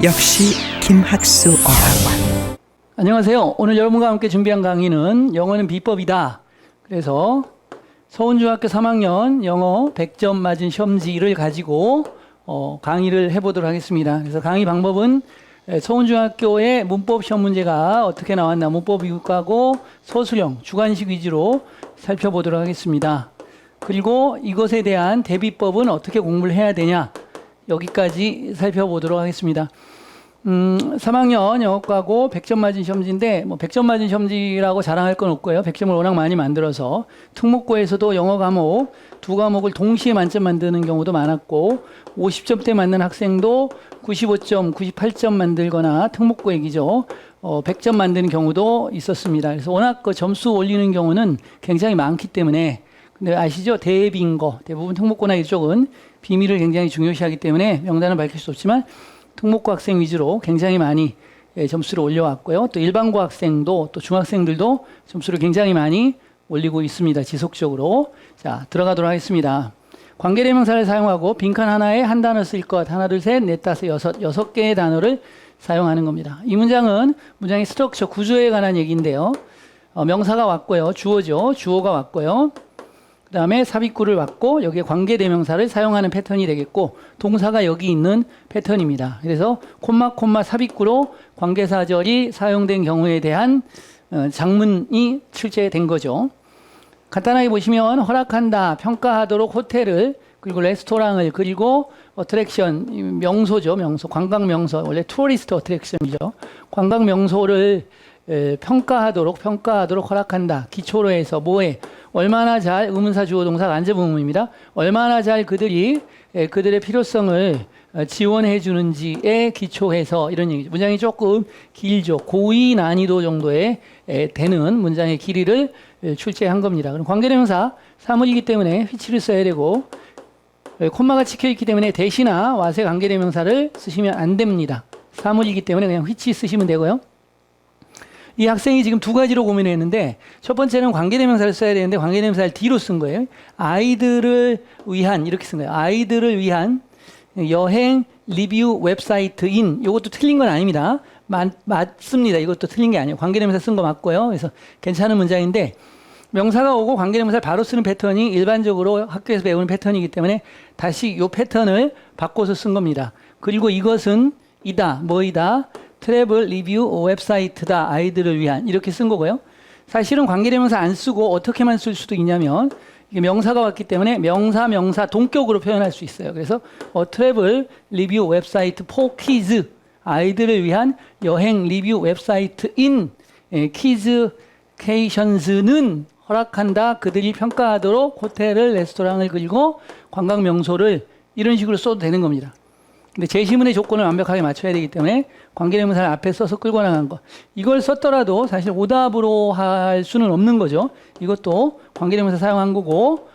역시 김학수 어학원. 안녕하세요. 오늘 여러분과 함께 준비한 강의는 영어는 비법이다. 그래서 서울중학교 3학년 영어 100점 맞은 시험지를 가지고 강의를 해보도록 하겠습니다. 그래서 강의 방법은 서울중학교의 문법 시험 문제가 어떻게 나왔나 문법 이국하고 서술형, 주관식 위주로 살펴보도록 하겠습니다. 그리고 이것에 대한 대비법은 어떻게 공부를 해야 되냐 여기까지 살펴보도록 하겠습니다. 3학년 영어과고 100점 맞은 시험지인데 100점 맞은 시험지라고 자랑할 건 없고요. 100점을 워낙 많이 만들어서 특목고에서도 영어 과목 두 과목을 동시에 만점 만드는 경우도 많았고 50점대 맞는 학생도 95점, 98점 만들거나 특목고 얘기죠. 100점 만드는 경우도 있었습니다. 그래서 워낙 그 점수 올리는 경우는 굉장히 많기 때문에 근데 아시죠? 대비인 거 대부분 특목고나 이쪽은 비밀을 굉장히 중요시하기 때문에 명단을 밝힐 수 없지만 특목고 학생 위주로 굉장히 많이 점수를 올려왔고요. 또 일반고 학생도 또 중학생들도 점수를 굉장히 많이 올리고 있습니다. 지속적으로. 자, 들어가도록 하겠습니다. 관계대명사를 사용하고 빈칸 하나에 한 단어 쓸 것. 하나, 둘, 셋, 넷, 다섯, 여섯 개의 단어를 사용하는 겁니다. 이 문장은 문장의 스트럭처, 구조에 관한 얘기인데요. 명사가 왔고요. 주어죠. 주어가 왔고요. 그 다음에 삽입구를 왔고 여기에 관계대명사를 사용하는 패턴이 되겠고 동사가 여기 있는 패턴입니다. 그래서 콤마 삽입구로 관계사절이 사용된 경우에 대한 장문이 출제된 거죠. 간단하게 보시면 허락한다, 평가하도록 호텔을 그리고 레스토랑을 그리고 어트랙션, 명소죠. 명소, 관광명소 원래 투어리스트 어트랙션이죠. 관광명소를 평가하도록 허락한다. 기초로 해서 뭐에 얼마나 잘 의문사 주어 동사 간접 의문입니다. 얼마나 잘 그들이 그들의 필요성을 지원해 주는지에 기초해서 이런 얘기죠. 문장이 조금 길죠. 고의 난이도 정도의 되는 문장의 길이를 출제한 겁니다. 그럼 관계대명사 사물이기 때문에 which를 써야 되고 콤마가 찍혀 있기 때문에 대시나 와세 관계대명사를 쓰시면 안 됩니다. 사물이기 때문에 그냥 which 쓰시면 되고요. 이 학생이 지금 두 가지로 고민했는데 첫 번째는 관계대명사를 써야 되는데 관계대명사를 D로 쓴 거예요. 아이들을 위한 이렇게 쓴 거예요. 아이들을 위한 여행 리뷰 웹사이트인 이것도 틀린 건 아닙니다. 맞습니다. 이것도 틀린 게 아니에요. 관계대명사 쓴 거 맞고요. 그래서 괜찮은 문장인데 명사가 오고 관계대명사를 바로 쓰는 패턴이 일반적으로 학교에서 배우는 패턴이기 때문에 다시 이 패턴을 바꿔서 쓴 겁니다. 그리고 이것은 이다, 뭐이다. 트래블 리뷰 웹사이트다. 아이들을 위한 이렇게 쓴 거고요. 사실은 관계대명사 안 쓰고 어떻게만 쓸 수도 있냐면 이게 명사가 왔기 때문에 명사 동격으로 표현할 수 있어요. 그래서 트래블 리뷰 웹사이트 for kids 아이들을 위한 여행 리뷰 웹사이트인 키즈케이션스는 허락한다. 그들이 평가하도록 호텔을 레스토랑을 그리고 관광 명소를 이런 식으로 써도 되는 겁니다. 근데 제시문의 조건을 완벽하게 맞춰야 되기 때문에 관계대명사를 앞에 써서 끌고 나간 거. 이걸 썼더라도 사실 오답으로 할 수는 없는 거죠. 이것도 관계대명사 사용한 거고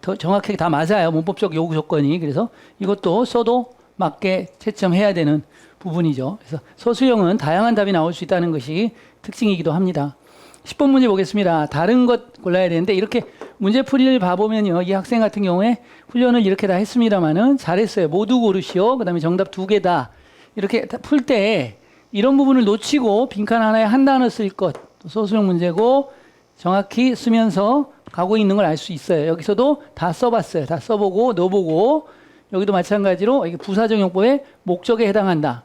더 정확하게 다 맞아요. 문법적 요구 조건이. 그래서 이것도 써도 맞게 채점해야 되는 부분이죠. 그래서 서술형은 다양한 답이 나올 수 있다는 것이 특징이기도 합니다. 10번 문제 보겠습니다. 다른 것 골라야 되는데 이렇게 문제풀이를 봐보면요. 이 학생 같은 경우에 훈련을 이렇게 다 했습니다만은 잘했어요. 모두 고르시오. 그 다음에 정답 2개다. 이렇게 풀 때 이런 부분을 놓치고 빈칸 하나에 한 단어 쓸 것. 소수형 문제고 정확히 쓰면서 가고 있는 걸 알 수 있어요. 여기서도 다 써봤어요. 다 써보고 넣어보고 여기도 마찬가지로 이게 부사적용법의 목적에 해당한다.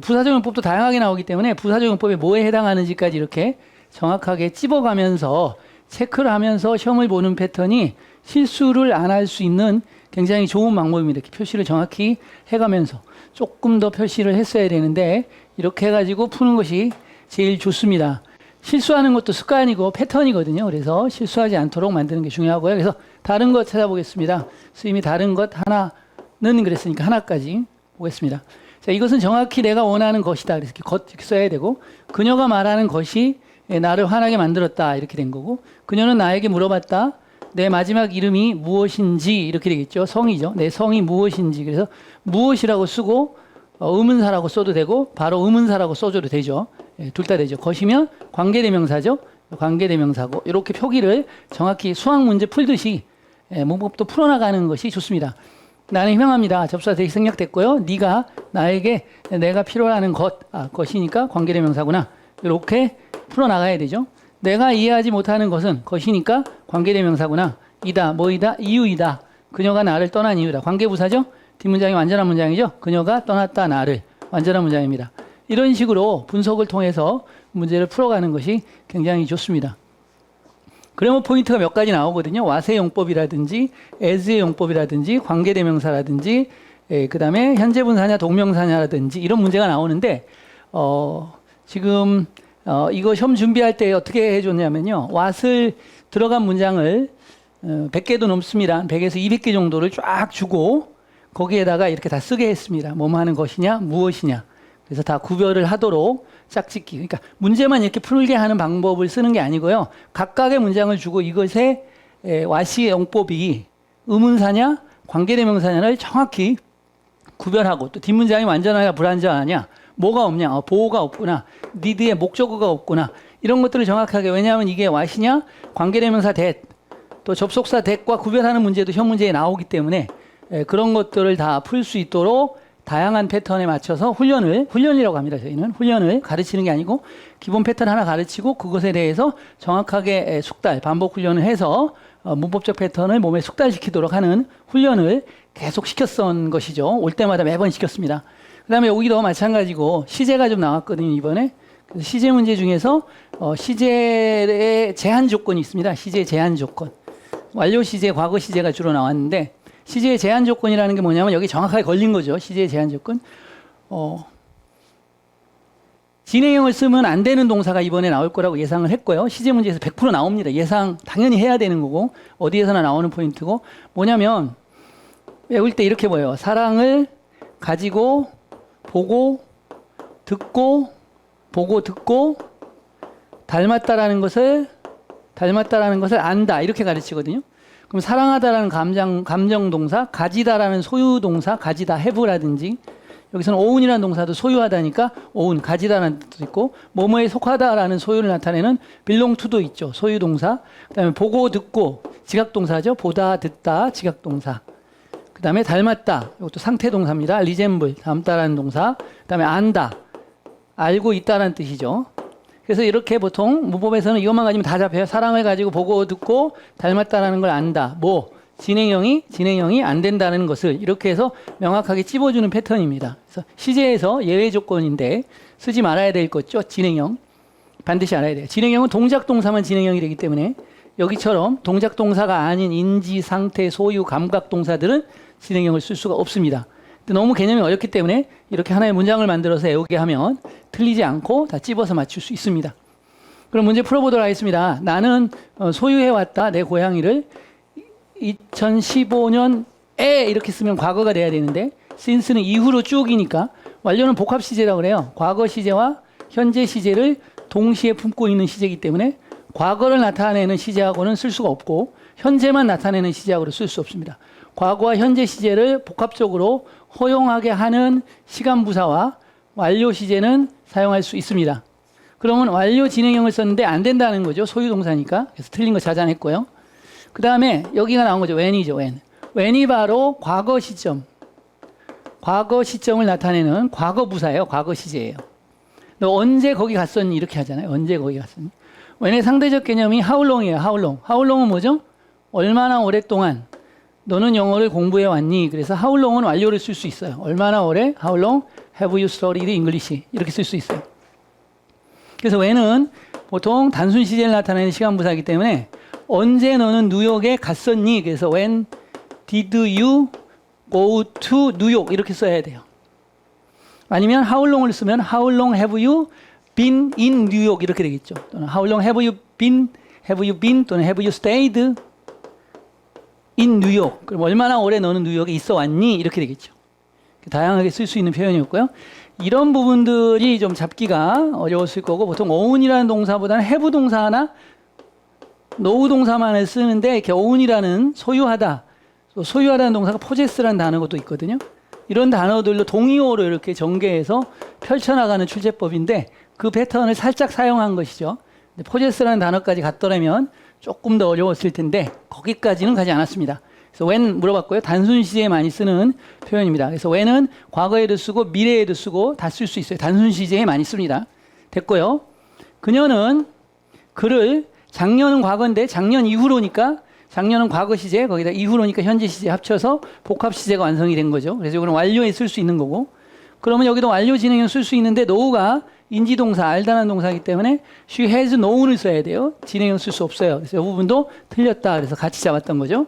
부사적용법도 다양하게 나오기 때문에 부사적용법에 뭐에 해당하는지까지 이렇게 정확하게 찝어가면서 체크를 하면서 시험을 보는 패턴이 실수를 안 할 수 있는 굉장히 좋은 방법입니다. 이렇게 표시를 정확히 해가면서 조금 더 표시를 했어야 되는데 이렇게 해가지고 푸는 것이 제일 좋습니다. 실수하는 것도 습관이고 패턴이거든요. 그래서 실수하지 않도록 만드는 게 중요하고요. 그래서 다른 것 찾아보겠습니다. 선생님이 다른 것 하나는 그랬으니까 하나까지 보겠습니다. 자, 이것은 정확히 내가 원하는 것이다. 그래서 이렇게 써야 되고 그녀가 말하는 것이 나를 화나게 만들었다. 이렇게 된 거고 그녀는 나에게 물어봤다. 내 마지막 이름이 무엇인지 이렇게 되겠죠. 성이죠. 내 성이 무엇인지. 그래서 무엇이라고 쓰고 의문사라고 써도 되고 바로 의문사라고 써줘도 되죠. 둘 다 되죠. 것이면 관계대명사죠. 관계대명사고 이렇게 표기를 정확히 수학 문제 풀듯이 문법도 풀어나가는 것이 좋습니다. 나는 희망합니다. 접수사 대시 생략됐고요. 네가 나에게 내가 필요로 하는 것이니까 관계대명사구나. 이렇게 풀어나가야 되죠. 내가 이해하지 못하는 것은 것이니까 관계대명사구나. 이다, 뭐이다, 이유이다. 그녀가 나를 떠난 이유다. 관계부사죠. 뒷문장이 완전한 문장이죠. 그녀가 떠났다 나를. 완전한 문장입니다. 이런 식으로 분석을 통해서 문제를 풀어가는 것이 굉장히 좋습니다. 그래머 포인트가 몇 가지 나오거든요. 와세 용법이라든지 as의 용법이라든지 관계대명사라든지 그 다음에 현재분사냐 동명사냐라든지 이런 문제가 나오는데 지금 이거 시험 준비할 때 어떻게 해줬냐면요. what을 들어간 문장을 100개도 넘습니다. 100에서 200개 정도를 쫙 주고 거기에다가 이렇게 다 쓰게 했습니다. 뭐뭐 하는 것이냐 무엇이냐. 그래서 다 구별을 하도록 짝짓기. 그러니까 문제만 이렇게 풀게 하는 방법을 쓰는 게 아니고요. 각각의 문장을 주고 이것의 와시의 용법이 의문사냐 관계대명사냐를 정확히 구별하고 또 뒷문장이 완전하냐 불완전하냐 뭐가 없냐 보호가 없구나 need의 목적어가 없구나 이런 것들을 정확하게 왜냐하면 이게 what이냐 관계대명사 that 또 접속사 that과 구별하는 문제도 시험 문제에 나오기 때문에 그런 것들을 다 풀 수 있도록 다양한 패턴에 맞춰서 훈련이라고 합니다. 저희는 훈련을 가르치는 게 아니고 기본 패턴 하나 가르치고 그것에 대해서 정확하게 숙달, 반복 훈련을 해서 문법적 패턴을 몸에 숙달시키도록 하는 훈련을 계속 시켰던 것이죠. 올 때마다 매번 시켰습니다. 그 다음에 여기도 마찬가지고 시제가 좀 나왔거든요. 이번에. 그래서 시제 문제 중에서 시제의 제한 조건이 있습니다. 시제 제한 조건. 완료 시제, 과거 시제가 주로 나왔는데 시제의 제한 조건이라는 게 뭐냐면 여기 정확하게 걸린 거죠. 시제의 제한 조건. 진행형을 쓰면 안 되는 동사가 이번에 나올 거라고 예상을 했고요. 시제 문제에서 100% 나옵니다. 예상 당연히 해야 되는 거고 어디에서나 나오는 포인트고 뭐냐면 외울 때 이렇게 보여요. 사랑을 가지고 보고 듣고 닮았다라는 것을 안다 이렇게 가르치거든요. 그럼 사랑하다라는 감정 동사, 가지다라는 소유 동사, 가지다 have라든지 여기서는 own이라는 동사도 소유하다니까 own, 가지다라는 뜻도 있고 뭐뭐에 속하다라는 소유를 나타내는 belong to도 있죠. 소유 동사. 그다음에 보고 듣고 지각 동사죠. 보다 듣다 지각 동사. 그다음에 닮았다. 이것도 상태 동사입니다. resemble 닮다라는 동사. 그다음에 안다. 알고 있다라는 뜻이죠. 그래서 이렇게 보통 문법에서는 이것만 가지면 다 잡혀요. 사랑을 가지고 보고 듣고 닮았다라는 걸 안다. 진행형이 안 된다는 것을 이렇게 해서 명확하게 찝어주는 패턴입니다. 그래서 시제에서 예외 조건인데 쓰지 말아야 될 것죠. 진행형. 반드시 알아야 돼요. 진행형은 동작 동사만 진행형이 되기 때문에 여기처럼 동작 동사가 아닌 인지, 상태, 소유, 감각 동사들은 진행형을 쓸 수가 없습니다. 너무 개념이 어렵기 때문에 이렇게 하나의 문장을 만들어서 외우게 하면 틀리지 않고 다 찝어서 맞출 수 있습니다. 그럼 문제 풀어보도록 하겠습니다. 나는 소유해왔다 내 고양이를 2015년에 이렇게 쓰면 과거가 돼야 되는데 since는 이후로 쭉이니까 완료는 복합 시제라고 그래요. 과거 시제와 현재 시제를 동시에 품고 있는 시제이기 때문에 과거를 나타내는 시제하고는 쓸 수가 없고 현재만 나타내는 시제하고는 쓸 수 없습니다. 과거와 현재 시제를 복합적으로 허용하게 하는 시간부사와 완료 시제는 사용할 수 있습니다. 그러면 완료 진행형을 썼는데 안 된다는 거죠. 소유동사니까. 그래서 틀린 거 찾아냈고요. 그 다음에 여기가 나온 거죠. when이죠. when이 바로 과거 시점을 나타내는 과거부사예요. 과거 시제예요. 너 언제 거기 갔었니? 이렇게 하잖아요. 언제 거기 갔었니? when의 상대적 개념이 how long이에요. how long은 뭐죠? 얼마나 오랫동안 너는 영어를 공부해 왔니? 그래서 how long은 완료를 쓸 수 있어요. 얼마나 오래? How long have you studied English? 이렇게 쓸 수 있어요. 그래서 when은 보통 단순 시제를 나타내는 시간부사이기 때문에 언제 너는 뉴욕에 갔었니? 그래서 when did you go to New York? 이렇게 써야 돼요. 아니면 how long을 쓰면 how long have you been in New York? 이렇게 되겠죠. 또는 how long have you been 또는 have you stayed in New York. 그럼 얼마나 오래 너는 뉴욕에 있어 왔니? 이렇게 되겠죠. 다양하게 쓸 수 있는 표현이었고요. 이런 부분들이 좀 잡기가 어려웠을 거고 보통 own이라는 동사보다는 have 동사나 know 동사만을 쓰는데 이렇게 own이라는 소유하다, 또 소유하다는 동사가 possess라는 단어가 또 있거든요. 이런 단어들로 동의어로 이렇게 전개해서 펼쳐나가는 출제법인데 그 패턴을 살짝 사용한 것이죠. possess라는 단어까지 갔더라면 조금 더 어려웠을 텐데 거기까지는 가지 않았습니다. 그래서 when 물어봤고요. 단순 시제에 많이 쓰는 표현입니다. 그래서 when은 과거에도 쓰고 미래에도 쓰고 다 쓸 수 있어요. 단순 시제에 많이 씁니다. 됐고요. 그녀는 그를 작년은 과거인데 작년 이후로니까 작년은 과거 시제 거기다 이후로니까 현재 시제 합쳐서 복합 시제가 완성이 된 거죠. 그래서 이거는 완료에 쓸 수 있는 거고 그러면 여기도 완료 진행형 쓸 수 있는데 know가 인지동사 알다는 동사이기 때문에 she has known을 써야 돼요. 진행형 쓸 수 없어요. 그래서 이 부분도 틀렸다. 그래서 같이 잡았던 거죠.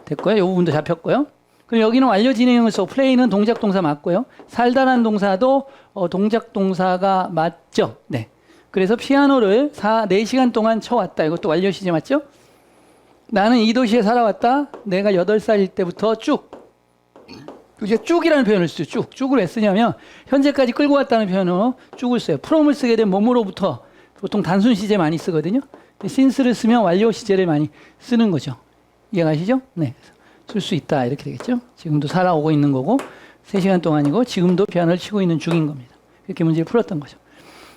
됐고요. 이 부분도 잡혔고요. 그럼 여기는 완료 진행형을 써. play는 동작 동사 맞고요. 살다라는 동사도 동작 동사가 맞죠. 네. 그래서 피아노를 4시간 동안 쳐왔다. 이것도 완료 시제 맞죠? 나는 이 도시에 살아왔다. 내가 8살일 때부터 쭉. 이제 쭉이라는 표현을 쓰죠. 쭉을 왜 쓰냐면 현재까지 끌고 왔다는 표현으로 쭉을 써요. from을 쓰게 되면 뭐뭐로부터 보통 단순 시제 많이 쓰거든요. since를 쓰면 완료 시제를 많이 쓰는 거죠. 이해가시죠? 네. 쓸 수 있다. 이렇게 되겠죠. 지금도 살아오고 있는 거고 3시간 동안이고 지금도 피아노를 치고 있는 중인 겁니다. 이렇게 문제를 풀었던 거죠.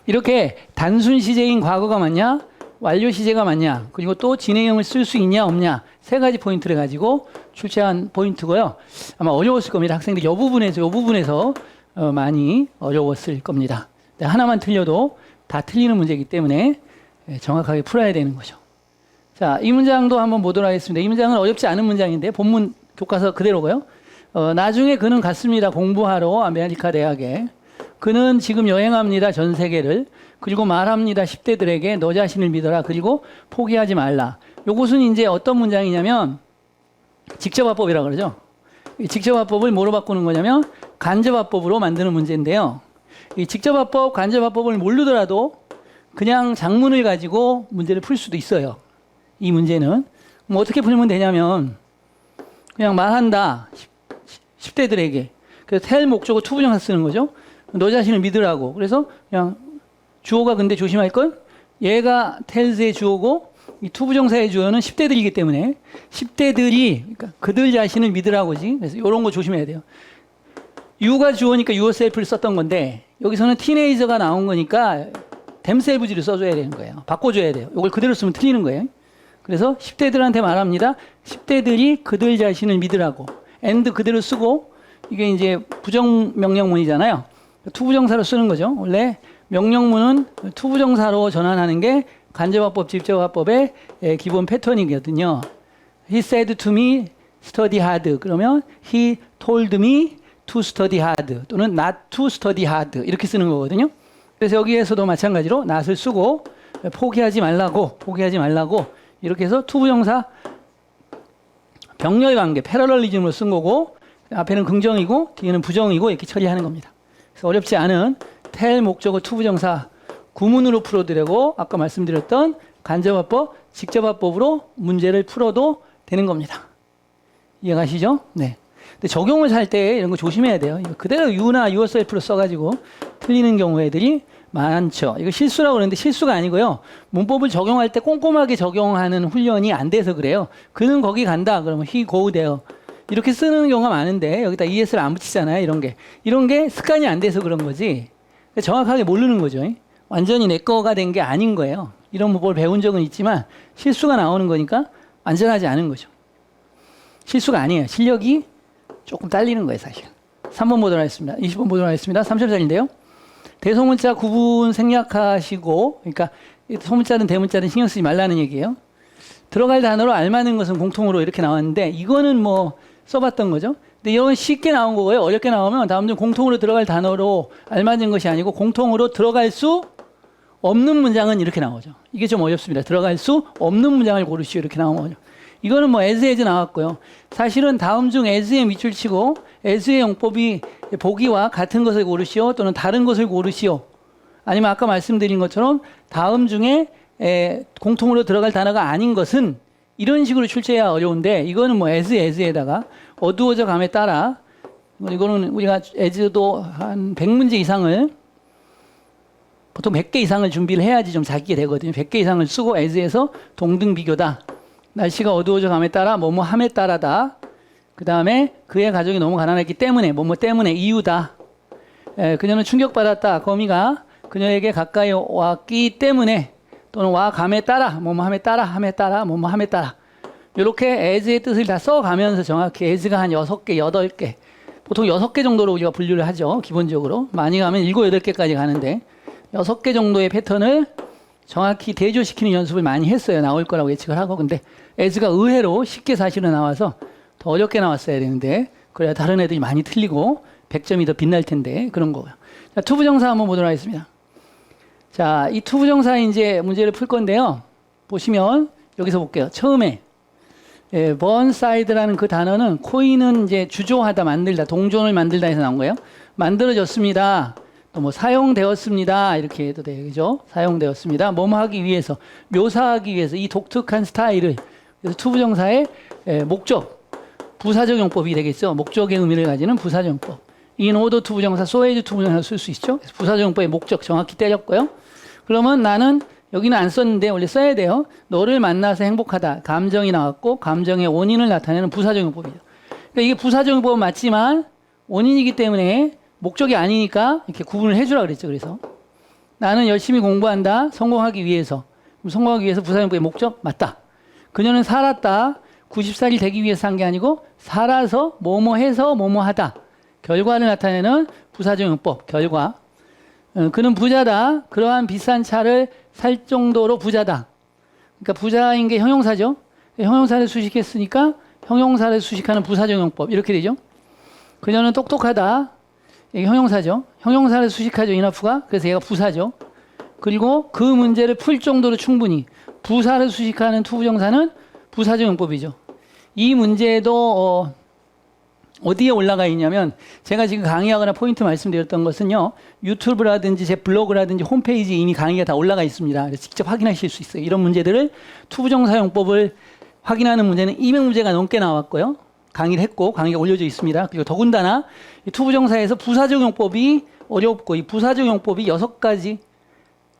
이렇게 단순 시제인 과거가 맞냐? 완료 시제가 맞냐? 그리고 또 진행형을 쓸 수 있냐 없냐? 3가지 포인트를 가지고 출제한 포인트고요. 아마 어려웠을 겁니다. 학생들 이 부분에서 많이 어려웠을 겁니다. 하나만 틀려도 다 틀리는 문제이기 때문에 정확하게 풀어야 되는 거죠. 자, 이 문장도 한번 보도록 하겠습니다. 이 문장은 어렵지 않은 문장인데 본문 교과서 그대로고요. 나중에 그는 갔습니다. 공부하러 아메리카 대학에. 그는 지금 여행합니다. 전 세계를. 그리고 말합니다. 10대들에게 너 자신을 믿어라. 그리고 포기하지 말라. 요것은 이제 어떤 문장이냐면 직접화법이라고 그러죠. 이 직접화법을 뭐로 바꾸는 거냐면 간접화법으로 만드는 문제인데요. 이 직접화법, 간접화법을 모르더라도 그냥 장문을 가지고 문제를 풀 수도 있어요. 이 문제는. 뭐 어떻게 풀면 되냐면 그냥 말한다. 10대들에게. 그래서 tell 목적어 투부정사 쓰는 거죠. 너 자신을 믿으라고. 그래서 그냥 주어가 근데 조심할 건 얘가 tells의 주어고 이 투부정사의 주어는 10대들이기 때문에 10대들이 그러니까 그들 자신을 믿으라고지. 그래서 이런 거 조심해야 돼요. you가 주어니까 yourself를 썼던 건데 여기서는 티네이저가 나온 거니까 themselves를 써줘야 되는 거예요. 바꿔줘야 돼요. 이걸 그대로 쓰면 틀리는 거예요. 그래서 10대들한테 말합니다. 10대들이 그들 자신을 믿으라고. and 그대로 쓰고 이게 이제 부정명령문이잖아요. 투부정사로 쓰는 거죠. 원래 명령문은 투부정사로 전환하는 게 간접화법, 직접화법의 기본 패턴이거든요. He said to me, study hard. 그러면 he told me to study hard 또는 not to study hard 이렇게 쓰는 거거든요. 그래서 여기에서도 마찬가지로 not을 쓰고 포기하지 말라고 이렇게 해서 투부정사 병렬관계, 패러럴리즘으로 쓴 거고 앞에는 긍정이고 뒤에는 부정이고 이렇게 처리하는 겁니다. 그래서 어렵지 않은 tell 목적어 투부정사 구문으로 풀어도 되고 아까 말씀드렸던 간접화법, 직접화법으로 문제를 풀어도 되는 겁니다. 이해가시죠? 네. 근데 적용을 할 때 이런 거 조심해야 돼요. 이거 그대로 you나 yourself로 써가지고 틀리는 경우들이 많죠. 이거 실수라고 그러는데 실수가 아니고요. 문법을 적용할 때 꼼꼼하게 적용하는 훈련이 안 돼서 그래요. 그는 거기 간다. 그러면 he go there. 이렇게 쓰는 경우가 많은데 여기다 es를 안 붙이잖아요. 이런 게 습관이 안 돼서 그런 거지. 정확하게 모르는 거죠. 완전히 내 거가 된 게 아닌 거예요. 이런 문법을 배운 적은 있지만 실수가 나오는 거니까 안전하지 않은 거죠. 실수가 아니에요. 실력이 조금 딸리는 거예요, 사실. 3번 보도록 하겠습니다. 20번 보도록 하겠습니다. 3.4인데요. 대소문자 구분 생략하시고, 그러니까 소문자든 대문자든 신경 쓰지 말라는 얘기예요. 들어갈 단어로 알맞는 것은 공통으로 이렇게 나왔는데 이거는 뭐 써봤던 거죠. 근데 이건 쉽게 나온 거고요. 어렵게 나오면 다음 중 공통으로 들어갈 단어로 알맞은 것이 아니고 공통으로 들어갈 수 없는 문장은 이렇게 나오죠. 이게 좀 어렵습니다. 들어갈 수 없는 문장을 고르시오 이렇게 나오는 거죠. 이거는 뭐 as 나왔고요. 사실은 다음 중 as에 밑줄 치고 as의 용법이 보기와 같은 것을 고르시오 또는 다른 것을 고르시오. 아니면 아까 말씀드린 것처럼 다음 중에 공통으로 들어갈 단어가 아닌 것은 이런 식으로 출제해야 어려운데 이거는 뭐 as에다가 어두워져 감에 따라 이거는 우리가 as도 한 100문제 이상을 보통 100개 이상을 준비를 해야지 좀 자기게 되거든요. 100개 이상을 쓰고 as에서 동등 비교다. 날씨가 어두워져 감에 따라 뭐뭐 함에 따라다. 그 다음에 그의 가족이 너무 가난했기 때문에 뭐뭐 때문에 이유다. 그녀는 충격받았다. 거미가 그녀에게 가까이 왔기 때문에 또는 와 감에 따라 뭐뭐 함에 따라 뭐뭐 함에 따라 이렇게 as의 뜻을 다 써가면서 정확히 as가 한 6개, 8개, 보통 6개 정도로 우리가 분류를 하죠. 기본적으로. 많이 가면 7, 8개까지 가는데 6개 정도의 패턴을 정확히 대조시키는 연습을 많이 했어요. 나올 거라고 예측을 하고. 근데 as가 의외로 쉽게 사실은 나와서 더 어렵게 나왔어야 되는데 그래야 다른 애들이 많이 틀리고 100점이 더 빛날 텐데 그런 거고요. 자, 투부정사 한번 보도록 하겠습니다. 자, 이 투부정사 이제 문제를 풀 건데요. 보시면 여기서 볼게요. 처음에 번사이드라는 그 단어는 코인은 이제 주조하다, 만들다, 동존을 만들다 해서 나온 거예요. 만들어졌습니다. 또 뭐 사용되었습니다. 이렇게 해도 돼요. 그죠? 사용되었습니다. 뭐뭐 하기 위해서, 묘사하기 위해서 이 독특한 스타일을. 그래서 투부정사의 목적, 부사적 용법이 되겠죠. 목적의 의미를 가지는 부사적 용법. in order 투부정사, so as 투부정사 쓸 수 있죠. 그래서 부사적 용법의 목적 정확히 때렸고요. 그러면 나는 여기는 안 썼는데 원래 써야 돼요. 너를 만나서 행복하다. 감정이 나왔고 감정의 원인을 나타내는 부사적 용법이죠. 그러니까 이게 부사적 용법은 맞지만 원인이기 때문에 목적이 아니니까 이렇게 구분을 해주라 그랬죠. 그래서 나는 열심히 공부한다. 성공하기 위해서. 성공하기 위해서 부사적 용법의 목적 맞다. 그녀는 살았다. 90살이 되기 위해서 산 게 아니고 살아서 뭐뭐 해서 뭐뭐 하다. 결과를 나타내는 부사적 용법. 결과. 그는 부자다. 그러한 비싼 차를 살 정도로 부자다. 그러니까 부자인 게 형용사죠. 형용사를 수식했으니까 형용사를 수식하는 부사적 용법. 이렇게 되죠. 그녀는 똑똑하다. 이게 형용사죠. 형용사를 수식하죠. 인하프가. 그래서 얘가 부사죠. 그리고 그 문제를 풀 정도로 충분히. 부사를 수식하는 투부정사는 부사적 용법이죠. 이 문제도 어디에 올라가 있냐면 제가 지금 강의하거나 포인트 말씀드렸던 것은요. 유튜브라든지 제 블로그라든지 홈페이지에 이미 강의가 다 올라가 있습니다. 그래서 직접 확인하실 수 있어요. 이런 문제들을 투부정사 용법을 확인하는 문제는 200문제가 넘게 나왔고요. 강의를 했고 강의가 올려져 있습니다. 그리고 더군다나 이 투부정사에서 부사적 용법이 어렵고 이 부사적 용법이 6가지.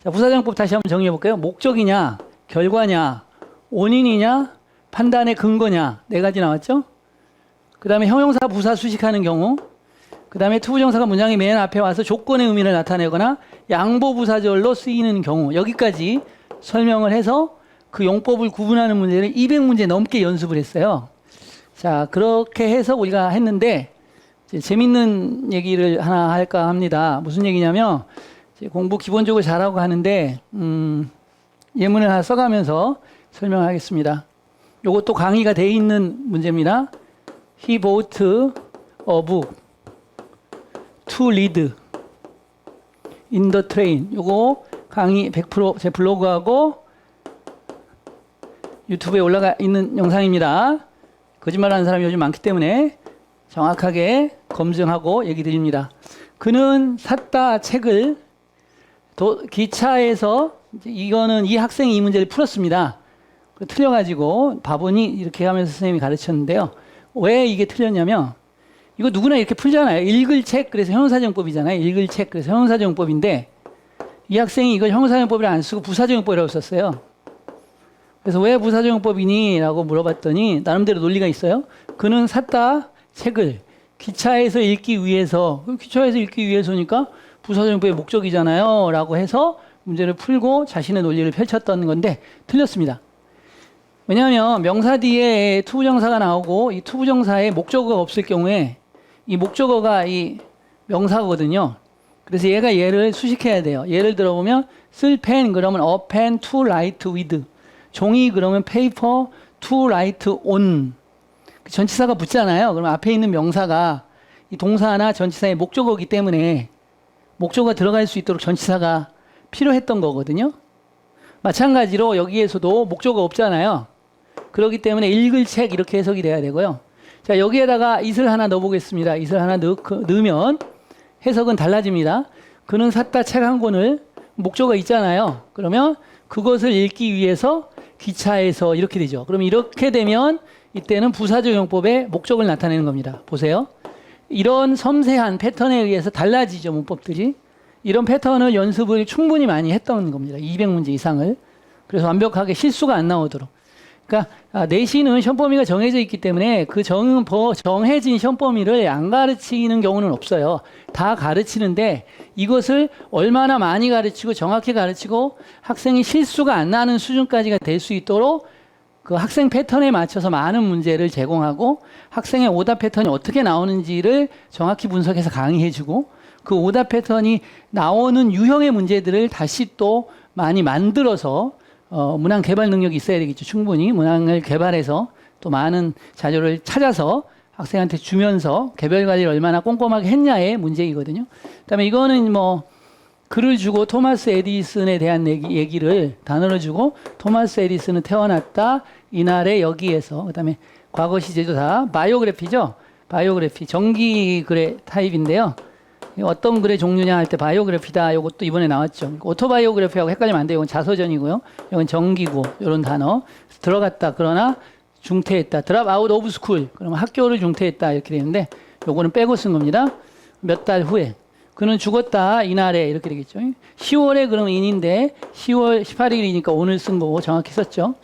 자, 부사적 용법 다시 한번 정리해 볼까요? 목적이냐, 결과냐, 원인이냐, 판단의 근거냐. 4가지 나왔죠? 그 다음에 형용사 부사 수식하는 경우, 그 다음에 투부정사가 문장의 맨 앞에 와서 조건의 의미를 나타내거나 양보부사절로 쓰이는 경우, 여기까지 설명을 해서 그 용법을 구분하는 문제를 200문제 넘게 연습을 했어요. 자, 그렇게 해서 우리가 했는데 이제 재밌는 얘기를 하나 할까 합니다. 무슨 얘기냐면 이제 공부 기본적으로 잘하고 하는데 예문을 하나 써가면서 설명하겠습니다. 요것도 강의가 돼 있는 문제입니다. He bought a book to read in the train. 요거 강의 100% 제 블로그하고 유튜브에 올라가 있는 영상입니다. 거짓말하는 사람이 요즘 많기 때문에 정확하게 검증하고 얘기 드립니다. 그는 샀다 책을 기차에서, 이거는 이 학생이 이 문제를 풀었습니다. 틀려가지고 바보니 이렇게 하면서 선생님이 가르쳤는데요. 왜 이게 틀렸냐면 이거 누구나 이렇게 풀잖아요. 읽을 책, 그래서 형용사정법이잖아요. 읽을 책, 그래서 형용사정법인데 이 학생이 이걸 형용사정법을 안 쓰고 부사정법이라고 썼어요. 그래서 왜 부사정법이니? 라고 물어봤더니 나름대로 논리가 있어요. 그는 샀다 책을 기차에서 읽기 위해서. 기차에서 읽기 위해서니까 부사정법의 목적이잖아요. 라고 해서 문제를 풀고 자신의 논리를 펼쳤던 건데 틀렸습니다. 왜냐하면 명사 뒤에 투부정사가 나오고 이 투부정사에 목적어가 없을 경우에 이 목적어가 이 명사거든요. 그래서 얘를 수식해야 돼요. 예를 들어보면 쓸 펜 그러면 a pen to write with. 종이 그러면 paper to write on. 전치사가 붙잖아요. 그러면 앞에 있는 명사가 이 동사나 전치사의 목적어이기 때문에 목적어가 들어갈 수 있도록 전치사가 필요했던 거거든요. 마찬가지로 여기에서도 목적어가 없잖아요. 그렇기 때문에 읽을 책 이렇게 해석이 돼야 되고요. 자, 여기에다가 it을 하나 넣어보겠습니다. it을 하나 넣으면 해석은 달라집니다. 그는 샀다 책 한 권을, 목적어가 있잖아요. 그러면 그것을 읽기 위해서 기차에서 이렇게 되죠. 그럼 이렇게 되면 이때는 부사적 용법의 목적을 나타내는 겁니다. 보세요. 이런 섬세한 패턴에 의해서 달라지죠. 문법들이. 이런 패턴을 연습을 충분히 많이 했던 겁니다. 200문제 이상을. 그래서 완벽하게 실수가 안 나오도록. 그러니까 내신은 시험 범위가 정해져 있기 때문에 그 정해진 시험 범위를 안 가르치는 경우는 없어요. 다 가르치는데 이것을 얼마나 많이 가르치고 정확히 가르치고 학생이 실수가 안 나는 수준까지가 될 수 있도록 그 학생 패턴에 맞춰서 많은 문제를 제공하고 학생의 오답 패턴이 어떻게 나오는지를 정확히 분석해서 강의해주고 그 오답 패턴이 나오는 유형의 문제들을 다시 또 많이 만들어서 문항 개발 능력이 있어야 되겠죠. 충분히 문항을 개발해서 또 많은 자료를 찾아서 학생한테 주면서 개별 관리를 얼마나 꼼꼼하게 했냐의 문제이거든요. 그다음에 이거는 뭐 글을 주고 토마스 에디슨에 대한 얘기를 단어를 주고 토마스 에디슨은 태어났다 이날에 여기에서 그다음에 과거 시제도 다 바이오그래피죠. 바이오그래피 정기 글의 타입인데요. 어떤 글의 종류냐 할 때 바이오그래피다. 이것도 이번에 나왔죠. 오토바이오그래피하고 헷갈리면 안 돼요. 이건 자서전이고요. 이건 정기고 이런 단어 들어갔다 그러나 중퇴했다. 드랍 아웃 오브 스쿨 그러면 학교를 중퇴했다 이렇게 되는데 요거는 빼고 쓴 겁니다. 몇 달 후에 그는 죽었다 이날에 이렇게 되겠죠. 10월에 그러면 인인데 10월 18일이니까 오늘 쓴 거고 정확히 썼죠.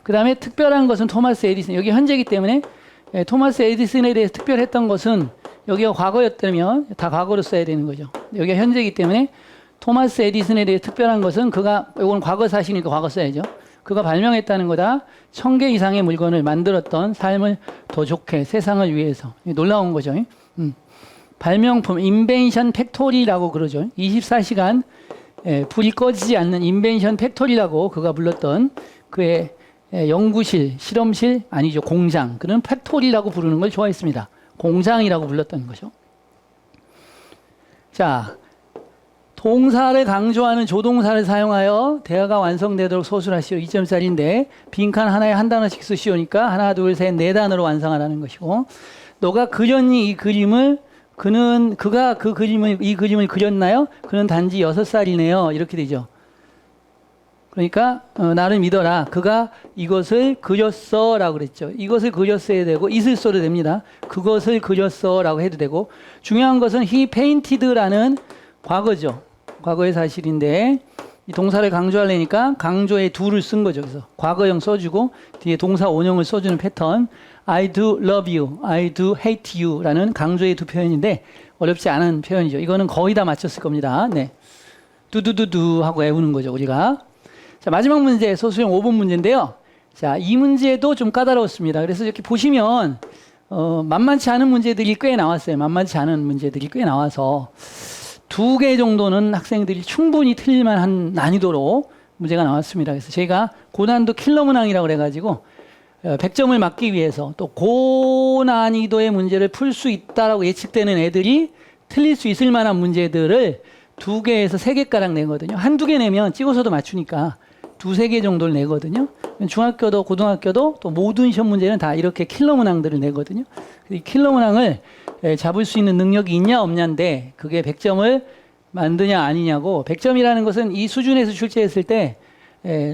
그 다음에 특별한 것은 토마스 에디슨 여기 현재이기 때문에 토마스 에디슨에 대해서 특별했던 것은 여기가 과거였다면 다 과거로 써야 되는 거죠. 여기가 현재이기 때문에 토마스 에디슨에 대해 특별한 것은 그가 이건 과거 사실이니까 과거 써야죠. 그가 발명했다는 거다. 1000개 이상의 물건을 만들었던 삶을 더 좋게 세상을 위해서 놀라운 거죠. 발명품 인벤션 팩토리라고 그러죠. 24시간 불이 꺼지지 않는 인벤션 팩토리라고 그가 불렀던 그의 연구실, 실험실 아니죠. 공장. 그는 팩토리라고 부르는 걸 좋아했습니다. 공장이라고 불렀던 거죠. 자, 동사를 강조하는 조동사를 사용하여 대화가 완성되도록 소술하시오. 2점짜리인데 빈칸 하나에 한 단어씩 쓰시오니까 하나, 둘, 셋, 네 단어로 완성하라는 것이고 너가 그렸니 이 그림을 그가 이 그림을 그렸나요? 그는 단지 6살이네요. 이렇게 되죠. 그러니까 나를 믿어라. 그가 이것을 그렸어 라고 그랬죠. 이것을 그렸어야 되고 있을 써도 됩니다. 그것을 그렸어 라고 해도 되고 중요한 것은 he painted라는 과거죠. 과거의 사실인데 이 동사를 강조하려니까 강조의 do를 쓴 거죠. 그래서 과거형 써주고 뒤에 동사 원형을 써주는 패턴 I do love you, I do hate you 라는 강조의 두 표현인데 어렵지 않은 표현이죠. 이거는 거의 다 맞췄을 겁니다. 네. 두두두두 하고 외우는 거죠. 우리가. 자, 마지막 문제 소수형 5번 문제인데요. 자, 이 문제도 좀 까다로웠습니다. 그래서 이렇게 보시면 만만치 않은 문제들이 꽤 나왔어요. 만만치 않은 문제들이 꽤 나와서 2개 정도는 학생들이 충분히 틀릴만한 난이도로 문제가 나왔습니다. 그래서 저희가 고난도 킬러 문항이라고 그래가지고 100점을 맞기 위해서 또 고난이도의 문제를 풀 수 있다라고 예측되는 애들이 틀릴 수 있을 만한 문제들을 2개에서 3개가량 내거든요. 한두 개 내면 찍어서도 맞추니까 2-3개 정도를 내거든요. 중학교도 고등학교도 또 모든 시험 문제는 다 이렇게 킬러 문항들을 내거든요. 이 킬러 문항을 잡을 수 있는 능력이 있냐 없냐인데 그게 100점을 만드냐 아니냐고 100점이라는 것은 이 수준에서 출제했을 때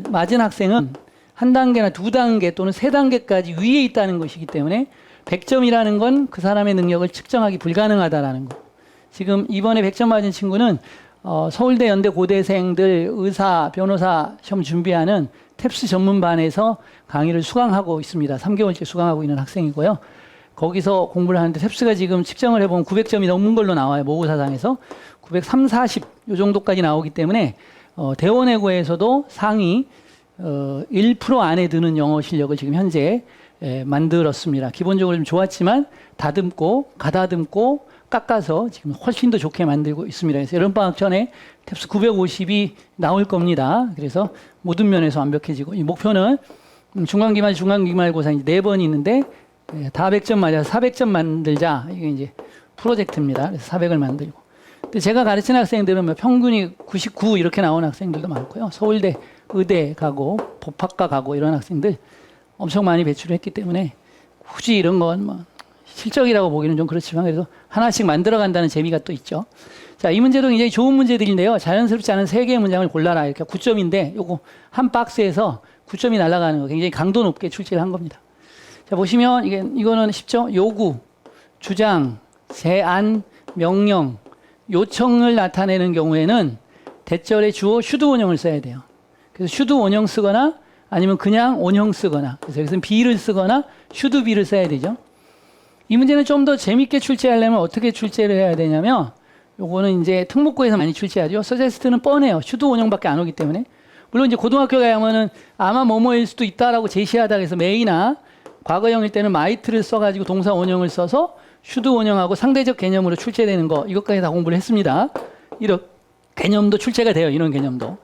맞은 학생은 한 단계나 2단계 또는 3단계까지 위에 있다는 것이기 때문에 100점이라는 건 그 사람의 능력을 측정하기 불가능하다라는 거. 지금 이번에 100점 맞은 친구는 서울대 연대 고대생들 의사, 변호사 시험 준비하는 탭스 전문반에서 강의를 수강하고 있습니다. 3개월째 수강하고 있는 학생이고요. 거기서 공부를 하는데 탭스가 지금 측정을 해보면 900점이 넘는 걸로 나와요. 모의사상에서 930, 40 요 정도까지 나오기 때문에 대원외고에서도 상위 1% 안에 드는 영어 실력을 지금 현재 만들었습니다. 기본적으로 좀 좋았지만 다듬고 가다듬고 깎아서 지금 훨씬 더 좋게 만들고 있습니다. 그래서 여름방학 전에 탭스 950이 나올 겁니다. 그래서 모든 면에서 완벽해지고 이 목표는 중간기말고사 이제 4번이 있는데 다 100점 맞아서 400점 만들자. 이게 이제 프로젝트입니다. 그래서 400을 만들고. 근데 제가 가르치는 학생들은 뭐 평균이 99 이렇게 나오는 학생들도 많고요. 서울대 의대 가고 법학과 가고 이런 학생들 엄청 많이 배출했기 때문에 굳이 이런 건 뭐 실적이라고 보기는 좀 그렇지만 그래도 하나씩 만들어 간다는 재미가 또 있죠. 자, 이 문제도 굉장히 좋은 문제들인데요. 자연스럽지 않은 3개의 문장을 골라라. 이렇게 9점인데 요거 한 박스에서 9점이 날아가는 거 굉장히 강도 높게 출제를 한 겁니다. 자, 보시면 이거는 쉽죠? 요구, 주장, 제안, 명령, 요청을 나타내는 경우에는 대절의 주어 should 원형을 써야 돼요. 그래서 should 원형 쓰거나 아니면 그냥 원형 쓰거나 그래서 여기서는 be를 쓰거나 should be를 써야 되죠. 이 문제는 좀 더 재밌게 출제하려면 어떻게 출제를 해야 되냐면 요거는 이제 특목고에서 많이 출제하죠. 서제스트는 뻔해요. should 원형밖에 안 오기 때문에 물론 이제 고등학교 가면은 아마 뭐뭐일 수도 있다라고 제시하다 해서 메이나 과거형일 때는 마이트를 써가지고 동사 원형을 써서 should 원형하고 상대적 개념으로 출제되는 거 이것까지 다 공부를 했습니다. 이런 개념도 출제가 돼요. 이런 개념도.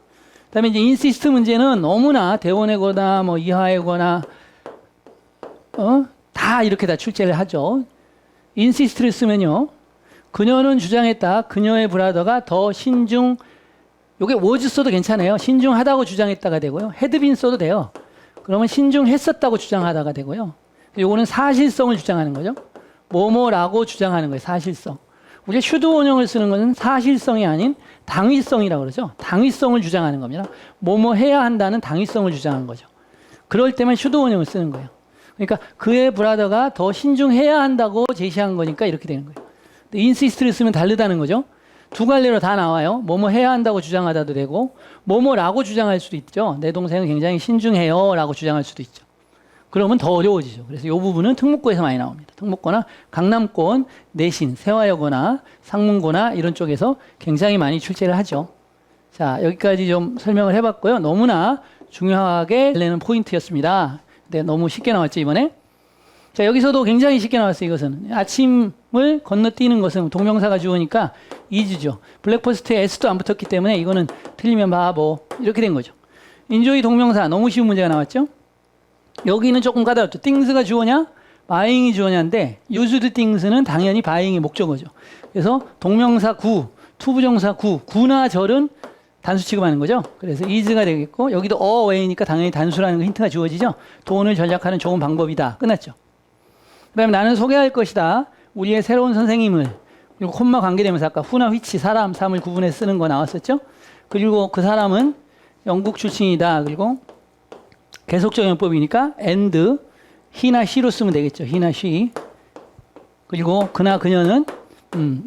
그다음에 이제 insist 문제는 너무나 대원해거나 뭐 이하해거나 다 이렇게 다 출제를 하죠. insist를 쓰면요. 그녀는 주장했다. 그녀의 브라더가 더 신중 요게 was 써도 괜찮아요. 신중하다고 주장했다가 되고요. had been 써도 돼요. 그러면 신중했었다고 주장하다가 되고요. 요거는 사실성을 주장하는 거죠. 뭐뭐라고 주장하는 거예요. 사실성. 우리가 should 원형을 쓰는 것은 사실성이 아닌 당위성이라고 그러죠. 당위성을 주장하는 겁니다. 뭐뭐 해야 한다는 당위성을 주장하는 거죠. 그럴 때만 should 원형을 쓰는 거예요. 그러니까 그의 브라더가 더 신중해야 한다고 제시한 거니까 이렇게 되는 거예요. insist를 쓰면 다르다는 거죠. 두 갈래로 다 나와요. 뭐뭐 해야 한다고 주장하다도 되고 뭐뭐라고 주장할 수도 있죠. 내 동생은 굉장히 신중해요 라고 주장할 수도 있죠. 그러면 더 어려워지죠. 그래서 이 부분은 특목고에서 많이 나옵니다. 특목고나 강남권, 내신, 세화여고나 상문고나 이런 쪽에서 굉장히 많이 출제를 하죠. 자, 여기까지 좀 설명을 해봤고요. 너무나 중요하게 내는 포인트였습니다. 네, 너무 쉽게 나왔죠, 이번에. 자, 여기서도 굉장히 쉽게 나왔어요, 이것은. 아침을 건너뛰는 것은 동명사가 주어니까 is죠. 블랙퍼스트에 s도 안 붙었기 때문에 이거는 틀리면 바보. 이렇게 된 거죠. enjoy 동명사, 너무 쉬운 문제가 나왔죠? 여기는 조금 까다롭죠. things가 주어냐? buying이 주어냐인데, used things는 당연히 buying이 목적어죠. 그래서 동명사 구, 투부정사 구, 구나 절은 단수 취급하는 거죠. 그래서 is가 되겠고, 여기도 away니까 당연히 단수라는 거 힌트가 주어지죠. 돈을 전략하는 좋은 방법이다. 끝났죠. 그 다음에 나는 소개할 것이다. 우리의 새로운 선생님을. 그리고 콤마 관계대명사 아까 who나 which 사람, 삶을 구분해 쓰는 거 나왔었죠. 그리고 그 사람은 영국 출신이다. 그리고 계속적 용법이니까 and he나 she로 쓰면 되겠죠. he나 she. 그리고 그나 그녀는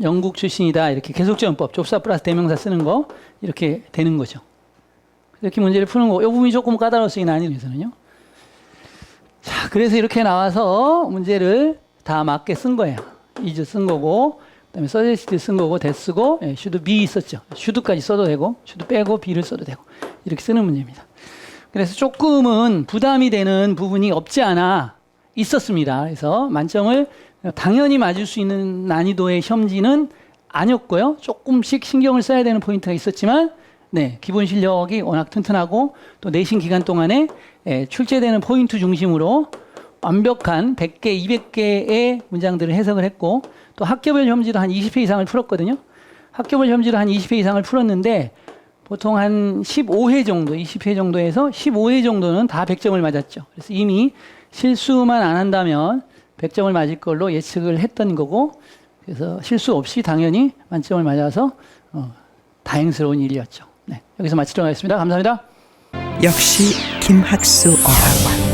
영국 출신이다. 이렇게 계속적 용법, 접사 플러스 대명사 쓰는 거 이렇게 되는 거죠. 이렇게 문제를 푸는 거. 이 부분이 조금 까다로웠어요. 난이도에서는요. 자, 그래서 이렇게 나와서 문제를 다 맞게 쓴 거예요. is 쓴 거고, 그다음에 suggest 쓴 거고, that 쓰고, should be 있었죠. should까지 써도 되고, should 빼고 be를 써도 되고, 이렇게 쓰는 문제입니다. 그래서 조금은 부담이 되는 부분이 없지 않아 있었습니다. 그래서 만점을 당연히 맞을 수 있는 난이도의 시험지는 아니었고요. 조금씩 신경을 써야 되는 포인트가 있었지만, 네, 기본 실력이 워낙 튼튼하고 또 내신 기간 동안에 출제되는 포인트 중심으로 완벽한 100개, 200개의 문장들을 해석을 했고 또 학교별 시험지도 한 20회 이상을 풀었거든요. 학교별 시험지도 한 20회 이상을 풀었는데 보통 한 15회 정도, 20회 정도에서 15회 정도는 다 100점을 맞았죠. 그래서 이미 실수만 안 한다면 100점을 맞을 걸로 예측을 했던 거고 그래서 실수 없이 당연히 만점을 맞아서 다행스러운 일이었죠. 네, 여기서 마치도록 하겠습니다. 감사합니다. 역시 김학수 어학원